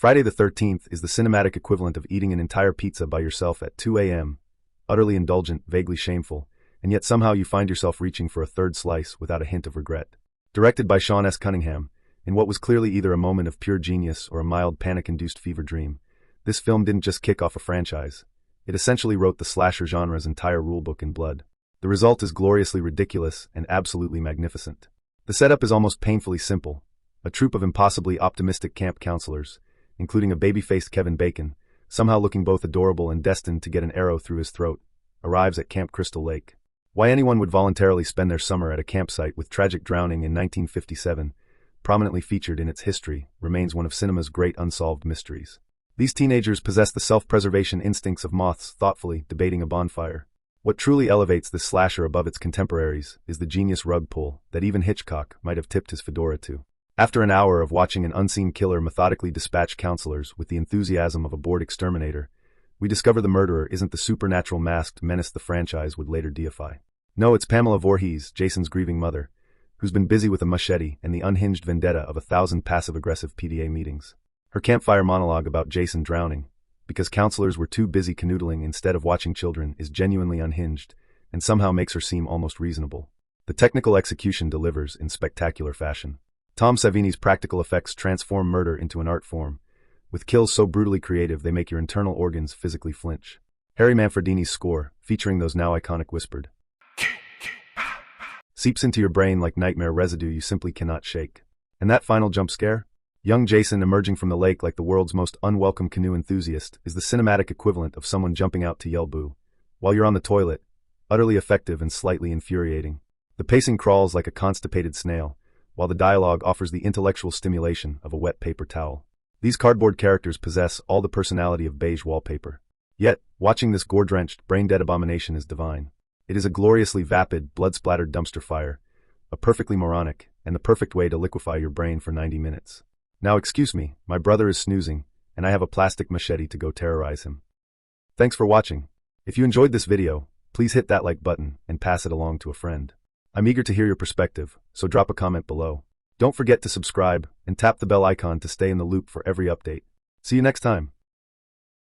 Friday the 13th is the cinematic equivalent of eating an entire pizza by yourself at 2 a.m., utterly indulgent, vaguely shameful, and yet somehow you find yourself reaching for a third slice without a hint of regret. Directed by Sean S. Cunningham, in what was clearly either a moment of pure genius or a mild panic-induced fever dream, this film didn't just kick off a franchise. It essentially wrote the slasher genre's entire rulebook in blood. The result is gloriously ridiculous and absolutely magnificent. The setup is almost painfully simple. A troupe of impossibly optimistic camp counselors, including a baby-faced Kevin Bacon, somehow looking both adorable and destined to get an arrow through his throat, arrives at Camp Crystal Lake. Why anyone would voluntarily spend their summer at a campsite with tragic drowning in 1957, prominently featured in its history, remains one of cinema's great unsolved mysteries. These teenagers possess the self-preservation instincts of moths thoughtfully debating a bonfire. What truly elevates this slasher above its contemporaries is the genius rug pull that even Hitchcock might have tipped his fedora to. After an hour of watching an unseen killer methodically dispatch counselors with the enthusiasm of a bored exterminator, we discover the murderer isn't the supernatural masked menace the franchise would later deify. No, it's Pamela Voorhees, Jason's grieving mother, who's been busy with a machete and the unhinged vendetta of 1,000 passive-aggressive PDA meetings. Her campfire monologue about Jason drowning, because counselors were too busy canoodling instead of watching children, is genuinely unhinged, and somehow makes her seem almost reasonable. The technical execution delivers in spectacular fashion. Tom Savini's practical effects transform murder into an art form, with kills so brutally creative they make your internal organs physically flinch. Harry Manfredini's score, featuring those now iconic whispered, seeps into your brain like nightmare residue you simply cannot shake. And that final jump scare? Young Jason emerging from the lake like the world's most unwelcome canoe enthusiast is the cinematic equivalent of someone jumping out to yell boo while you're on the toilet, utterly effective and slightly infuriating. The pacing crawls like a constipated snail, while the dialogue offers the intellectual stimulation of a wet paper towel. These cardboard characters possess all the personality of beige wallpaper. Yet, watching this gore-drenched, brain-dead abomination is divine. It is a gloriously vapid, blood-splattered dumpster fire, a perfectly moronic, and the perfect way to liquefy your brain for 90 minutes. Now excuse me, my brother is snoozing, and I have a plastic machete to go terrorize him. Thanks for watching. If you enjoyed this video, please hit that like button and pass it along to a friend. I'm eager to hear your perspective, so drop a comment below. Don't forget to subscribe and tap the bell icon to stay in the loop for every update. See you next time.